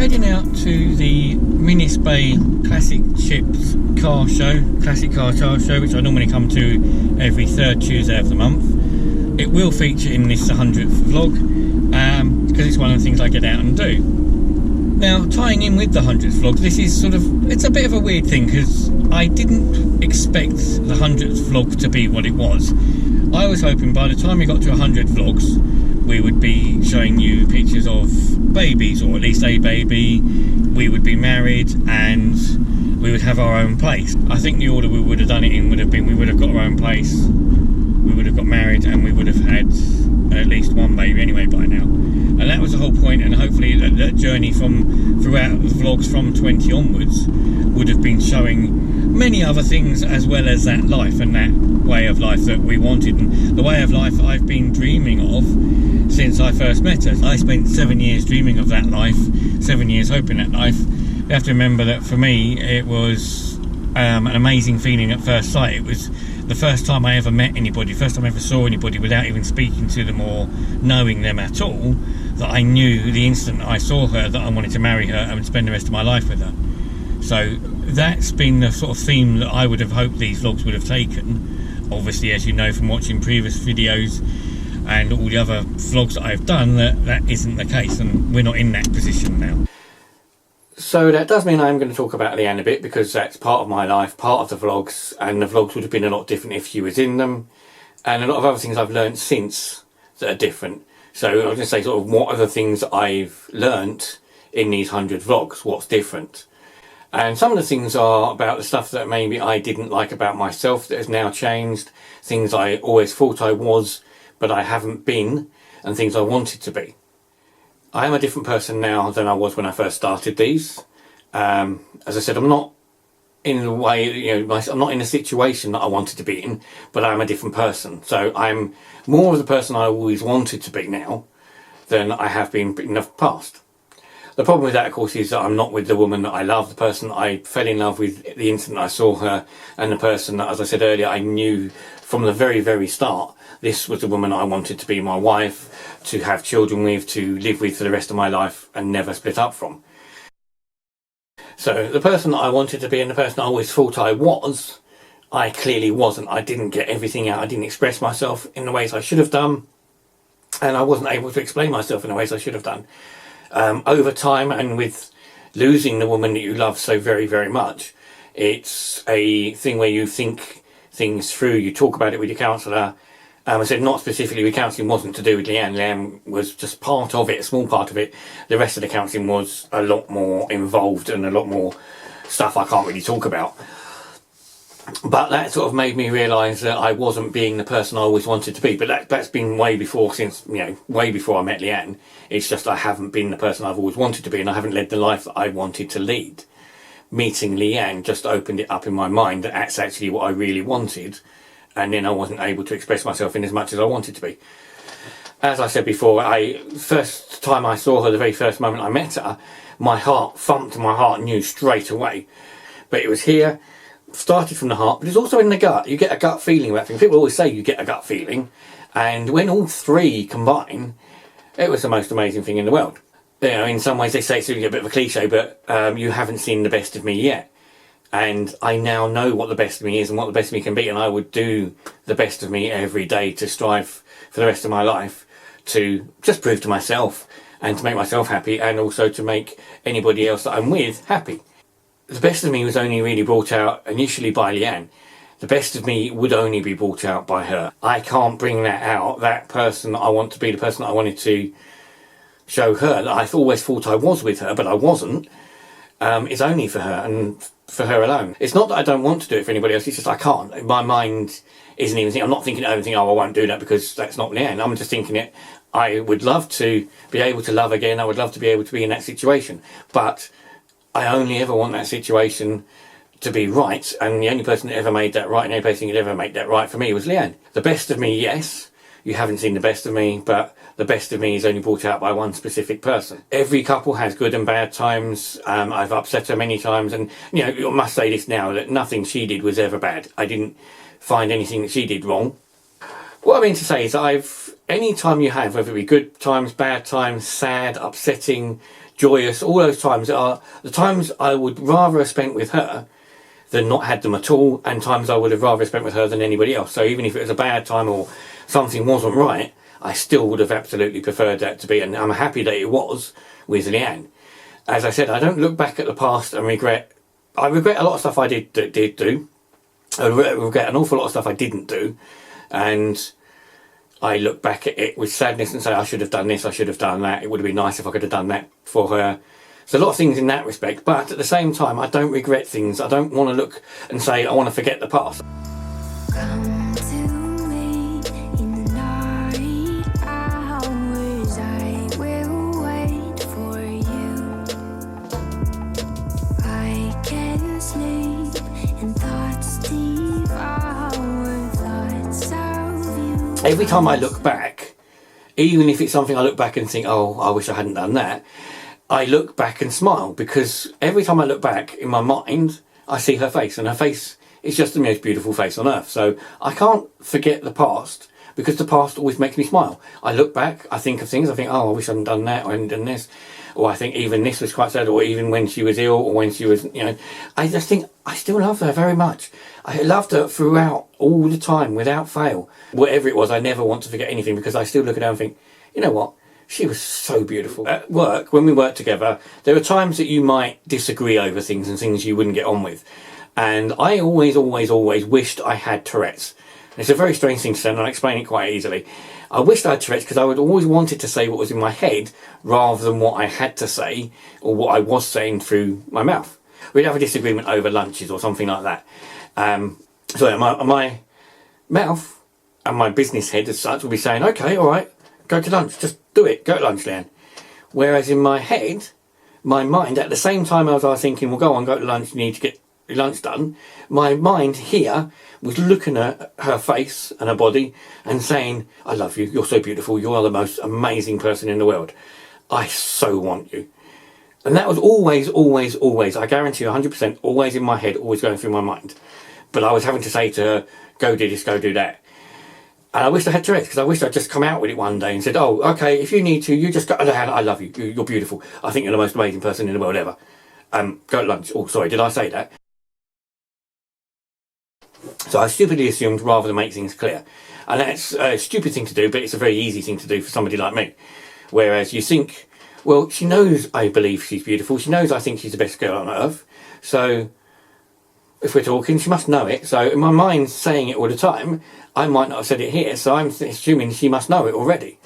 heading out to the Minis Bay Classic Chips Car Show, Classic Car Show, which I normally come to every third Tuesday of the month. It will feature in this 100th vlog, because it's one of the things I get out and do. Now, tying in with the 100th vlog, this is it's a bit of a weird thing, because I didn't expect the 100th vlog to be what it was. I was hoping by the time we got to 100 vlogs, we would be showing you pictures of babies, or at least a baby, we would be married, and we would have our own place. I think the order we would have done it in would have been, we would have got our own place, we would have got married, and we would have had at least one baby anyway by now. And that was the whole point, and hopefully that journey throughout the vlogs from 20 onwards would have been showing many other things as well as that life and that way of life that we wanted, and the way of life I've been dreaming of since I first met her. I spent 7 years dreaming of that life, 7 years hoping that life. You have to remember that for me it was an amazing feeling at first sight. It was the first time I ever met anybody, first time I ever saw anybody without even speaking to them or knowing them at all, that I knew the instant I saw her that I wanted to marry her and spend the rest of my life with her. So that's been the sort of theme that I would have hoped these vlogs would have taken. Obviously, as you know from watching previous videos and all the other vlogs that I've done, that isn't the case, and we're not in that position now. So that does mean I'm going to talk about Leanne a bit, because that's part of my life, part of the vlogs, and the vlogs would have been a lot different if she was in them, and a lot of other things I've learned since that are different. So I was going to say sort of what are the things that I've learnt in these 100 vlogs, what's different. And some of the things are about the stuff that maybe I didn't like about myself that has now changed, things I always thought I was but I haven't been, and things I wanted to be. I am a different person now than I was when I first started these. As I said, I'm not in the way, I'm not in a situation that I wanted to be in, but I'm a different person. So I'm more of the person I always wanted to be now than I have been in the past. The problem with that, of course, is that I'm not with the woman that I love, the person I fell in love with the instant I saw her, and the person that, as I said earlier, I knew from the very, very start, this was the woman I wanted to be my wife, to have children with, to live with for the rest of my life and never split up from. So the person that I wanted to be and the person I always thought I was, I clearly wasn't. I didn't get everything out. I didn't express myself in the ways I should have done, and I wasn't able to explain myself in the ways I should have done. Over time, and with losing the woman that you love so very, very much, it's a thing where you think things through, you talk about it with your counsellor. I said not specifically, the counselling wasn't to do with Leanne. Leanne was just part of it, a small part of it. The rest of the counselling was a lot more involved and a lot more stuff I can't really talk about. But that sort of made me realise that I wasn't being the person I always wanted to be. But that's been way before, way before I met Leanne. It's just I haven't been the person I've always wanted to be, and I haven't led the life that I wanted to lead. Meeting Leanne just opened it up in my mind that that's actually what I really wanted, and then I wasn't able to express myself in as much as I wanted to be. As I said before, first time I saw her, the very first moment I met her, my heart thumped and my heart knew straight away. But it was here, started from the heart, but it's also in the gut. You get a gut feeling about things. People always say you get a gut feeling, and when all three combine, it was the most amazing thing in the world. In some ways they say it's a bit of a cliche, but you haven't seen the best of me yet. And I now know what the best of me is and what the best of me can be, and I would do the best of me every day to strive for the rest of my life to just prove to myself and to make myself happy, and also to make anybody else that I'm with happy. The best of me was only really brought out initially by Leanne. The best of me would only be brought out by her. I can't bring that out, that person that I want to be, the person that I wanted to show her, that I always thought I was with her, but I wasn't, is only for her and for her alone. It's not that I don't want to do it for anybody else, it's just I can't. My mind isn't even thinking, I'm not thinking, oh, I won't do that because that's not Leanne. I'm just thinking it, I would love to be able to love again, I would love to be able to be in that situation, but I only ever want that situation to be right, and the only person that ever made that right, and the only person who could ever make that right for me was Leanne. The best of me, yes, you haven't seen the best of me, but the best of me is only brought out by one specific person. Every couple has good and bad times. I've upset her many times, and I must say this now, that nothing she did was ever bad. I didn't find anything that she did wrong. What I mean to say is any time you have, whether it be good times, bad times, sad, upsetting, joyous, all those times are the times I would rather have spent with her than not had them at all, and times I would have rather spent with her than anybody else. So even if it was a bad time or something wasn't right, I still would have absolutely preferred that to be, and I'm happy that it was with Leanne. As I said, I don't look back at the past and regret. I regret a lot of stuff I did do. I regret an awful lot of stuff I didn't do, and I look back at it with sadness and say I should have done this, I should have done that. It would have been nice if I could have done that for her. So a lot of things in that respect, but at the same time, I don't regret things. I don't want to look and say I want to forget the past. Come to me in the night hours. I will wait for you. I can sleep and thoughts devour thoughts of you. Every time I look back, even if it's something I look back and think, oh, I wish I hadn't done that, I look back and smile, because every time I look back in my mind, I see her face, and her face is just the most beautiful face on earth. So I can't forget the past, because the past always makes me smile. I look back, I think of things, I think, oh, I wish I hadn't done that, or I hadn't done this, or I think even this was quite sad, or even when she was ill, or when she was, I just think I still love her very much. I loved her throughout, all the time, without fail. Whatever it was, I never want to forget anything, because I still look at her and think, you know what? She was so beautiful. At work, when we worked together, there were times that you might disagree over things and things you wouldn't get on with. And I always wished I had Tourette's. And it's a very strange thing to say, and I'll explain it quite easily. I wished I had Tourette's because I would always wanted to say what was in my head rather than what I had to say or what I was saying through my mouth. We'd have a disagreement over lunches or something like that. So my mouth and my business head as such would be saying, okay, all right, go to lunch, just do it, go to lunch, Leanne. Whereas in my head, my mind, at the same time as I was thinking, well, go on, go to lunch, you need to get your lunch done, my mind here was looking at her face and her body and saying, I love you, you're so beautiful, you are the most amazing person in the world. I so want you. And that was always, I guarantee you 100%, always in my head, always going through my mind. But I was having to say to her, go do this, go do that. And I wished I had Tourette's, because I wished I'd just come out with it one day and said, oh, okay, if you need to, you just go, I love you, you're beautiful. I think you're the most amazing person in the world ever. Go to lunch. Oh, sorry, did I say that? So I stupidly assumed rather than make things clear. And that's a stupid thing to do, but it's a very easy thing to do for somebody like me. Whereas you think, well, she knows I believe she's beautiful. She knows I think she's the best girl on earth. So if we're talking, she must know it. So in my mind saying it all the time, I might not have said it here, so I'm assuming she must know it already.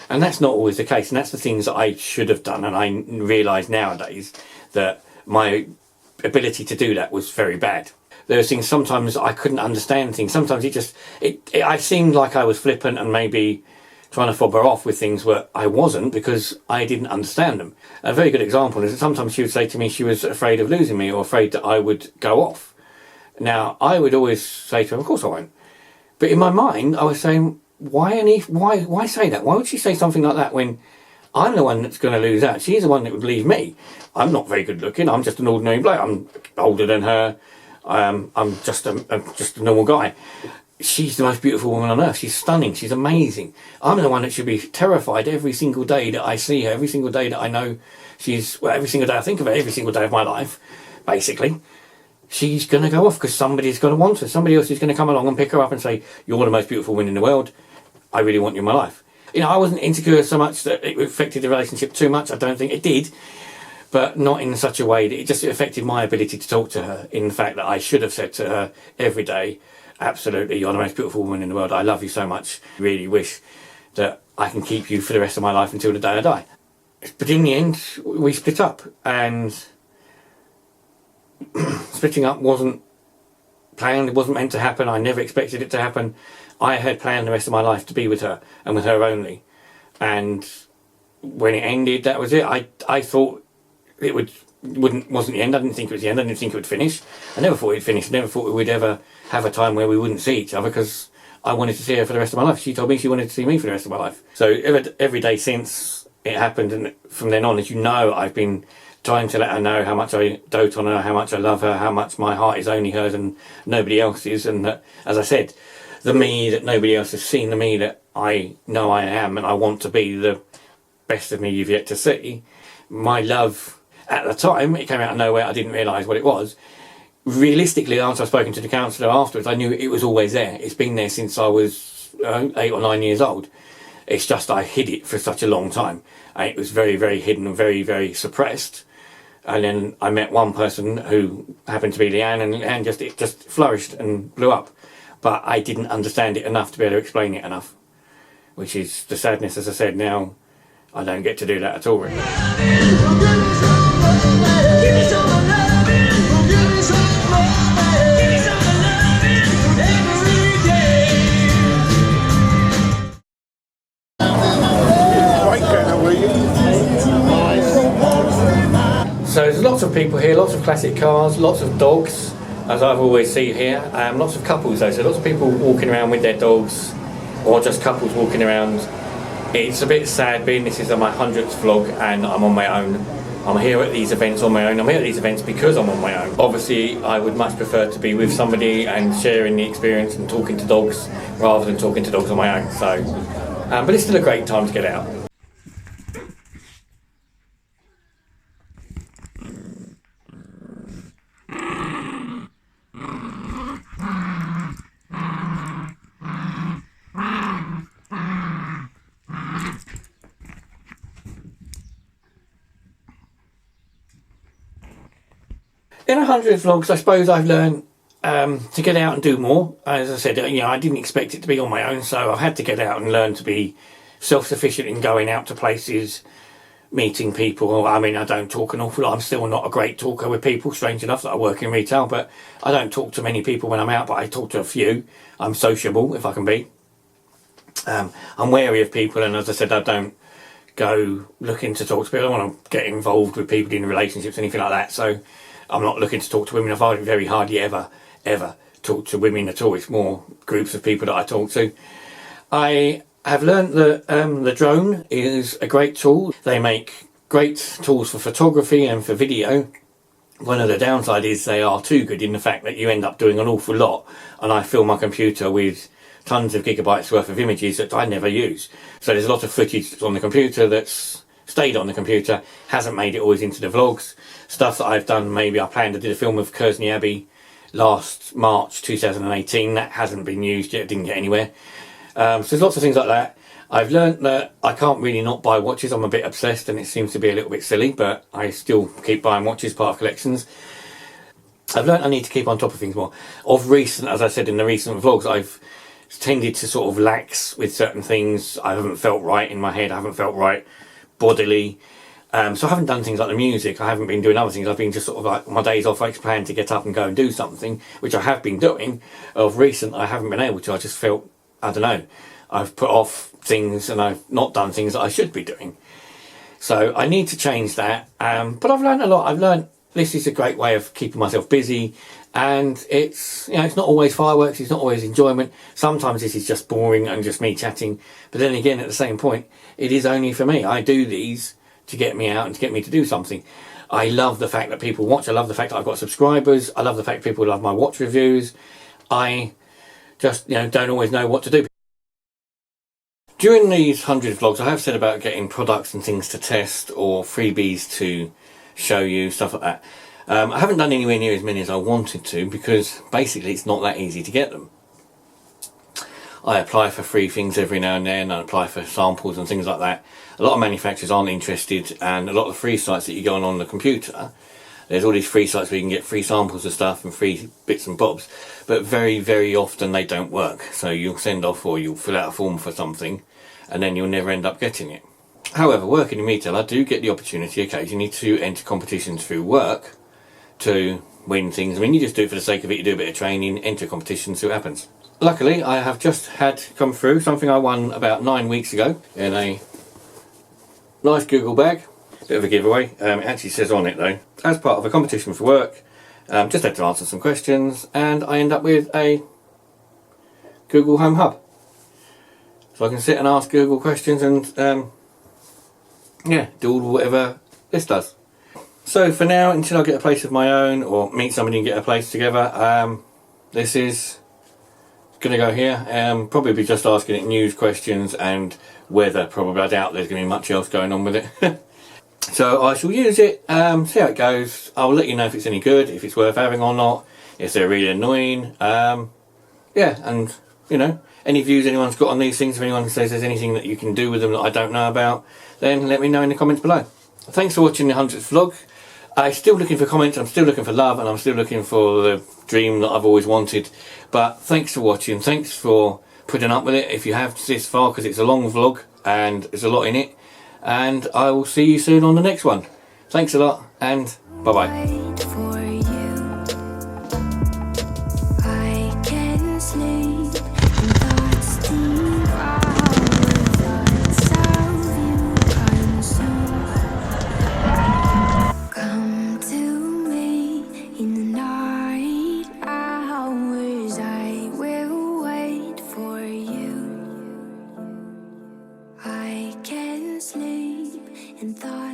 And that's not always the case, and that's the things that I should have done, and I realise nowadays that my ability to do that was very bad. There were things, sometimes I couldn't understand things. Sometimes I seemed like I was flippant and maybe trying to fob her off with things where I wasn't, because I didn't understand them. A very good example is that sometimes she would say to me she was afraid of losing me or afraid that I would go off. Now, I would always say to her, of course I won't. But in my mind, I was saying, why say that? Why would she say something like that when I'm the one that's going to lose out? She's the one that would leave me. I'm not very good looking. I'm just an ordinary bloke. I'm older than her. I'm just a normal guy. She's the most beautiful woman on earth. She's stunning. She's amazing. I'm the one that should be terrified every single day that I see her, every single day that I know every single day I think of her, every single day of my life, basically. She's going to go off because somebody's going to want her. Somebody else is going to come along and pick her up and say, you're the most beautiful woman in the world. I really want you in my life. I wasn't insecure so much that it affected the relationship too much. I don't think it did. But not in such a way that it just affected my ability to talk to her. In the fact that I should have said to her every day, absolutely, you're the most beautiful woman in the world. I love you so much. I really wish that I can keep you for the rest of my life until the day I die. But in the end, we split up, and splitting up wasn't planned. It wasn't meant to happen. I never expected it to happen. I had planned the rest of my life to be with her and with her only. And when it ended, that was it. I thought it wasn't the end. I didn't think it was the end. I didn't think it would finish. I never thought it'd finish. I never thought we'd ever have a time where we wouldn't see each other, because I wanted to see her for the rest of my life. She told me she wanted to see me for the rest of my life. So every day since it happened, and from then on, as you know, I've been trying to let her know how much I dote on her, how much I love her, how much my heart is only hers and nobody else's. And that, as I said, the me that nobody else has seen, the me that I know I am and I want to be, the best of me you've yet to see, my love at the time, it came out of nowhere, I didn't realise what it was. Realistically, after I've spoken to the counsellor afterwards, I knew it was always there. It's been there since I was 8 or 9 years old. It's just I hid it for such a long time. And it was very, very hidden and very, very suppressed. And then I met one person who happened to be Leanne, and Leanne it just flourished and blew up. But I didn't understand it enough to be able to explain it enough. Which is the sadness, as I said, now I don't get to do that at all really. So there's lots of people here, lots of classic cars, lots of dogs, as I've always seen here. Lots of couples though, so lots of people walking around with their dogs, or just couples walking around. It's a bit sad being this is my 100th vlog and I'm on my own. I'm here at these events on my own. I'm here at these events because I'm on my own. Obviously, I would much prefer to be with somebody and sharing the experience and talking to dogs rather than talking to dogs on my own. So, but it's still a great time to get out. In 100 vlogs, I suppose I've learned to get out and do more. As I said, I didn't expect it to be on my own, so I've had to get out and learn to be self-sufficient in going out to places, meeting people. I mean, I don't talk an awful lot. I'm still not a great talker with people, strange enough that I work in retail, but I don't talk to many people when I'm out, but I talk to a few. I'm sociable, if I can be. I'm wary of people, and as I said, I don't go looking to talk to people. I don't want to get involved with people in relationships, anything like that, so I'm not looking to talk to women. I've very hardly ever talk to women at all. It's more groups of people that I talk to. I have learned that the drone is a great tool. They make great tools for photography and for video. One of the downside is they are too good in the fact that you end up doing an awful lot, and I fill my computer with tons of gigabytes worth of images that I never use. So there's a lot of footage on the computer that's stayed on the computer, hasn't made it always into the vlogs. Stuff that I've done, maybe I planned to do a film of Kersney Abbey last March 2018, that hasn't been used yet, didn't get anywhere. So there's lots of things like that. I've learnt that I can't really not buy watches. I'm a bit obsessed and it seems to be a little bit silly, but I still keep buying watches, part of collections. I've learnt I need to keep on top of things more. Of recent, as I said in the recent vlogs, I've tended to sort of lax with certain things. I haven't felt right in my head, I haven't felt right bodily. So I haven't done things like the music, I haven't been doing other things. I've been just sort of like, my days off, I plan to get up and go and do something, which I have been doing. Of recent, I haven't been able to. I just felt, I don't know, I've put off things and I've not done things that I should be doing. So I need to change that. But I've learned a lot. I've learned this is a great way of keeping myself busy, and it's, it's not always fireworks, it's not always enjoyment. Sometimes this is just boring and just me chatting. But then again, at the same point, it is only for me. I do these to get me out and to get me to do something. I love the fact that people watch. I love the fact that I've got subscribers. I love the fact people love my watch reviews. I just, don't always know what to do. During these 100 vlogs, I have said about getting products and things to test or freebies to show you, stuff like that. I haven't done anywhere near as many as I wanted to because basically it's not that easy to get them. I apply for free things every now and then. I apply for samples and things like that. A lot of manufacturers aren't interested, and a lot of free sites that you go on the computer, there's all these free sites where you can get free samples of stuff and free bits and bobs, but very, very often they don't work. So you'll send off or you'll fill out a form for something and then you'll never end up getting it. However, working in retail, I do get the opportunity occasionally to enter competitions through work to win things. I mean, you just do it for the sake of it, you do a bit of training, enter a competition, see what happens. Luckily, I have just had come through something I won about 9 weeks ago in a nice Google bag. Bit of a giveaway. It actually says on it though, as part of a competition for work, just had to answer some questions and I end up with a Google Home Hub. So I can sit and ask Google questions and do whatever this does. So for now, until I get a place of my own or meet somebody and get a place together, this is going to go here. Probably be just asking it news questions and weather, probably. I doubt there's going to be much else going on with it. So I shall use it, see how it goes. I'll let you know if it's any good, if it's worth having or not, if they're really annoying. Yeah, and you know, any views anyone's got on these things, if anyone says there's anything that you can do with them that I don't know about, then let me know in the comments below. Thanks for watching the 100th vlog. I'm still looking for comments, I'm still looking for love, and I'm still looking for the dream that I've always wanted. But thanks for watching, thanks for putting up with it if you have this far, because it's a long vlog and there's a lot in it. And I will see you soon on the next one. Thanks a lot, and bye bye. Wait for you. I can sleep in thoughts devour, thoughts of you consume. Come to me in the night hours. I will wait for you. I can sleep in thoughts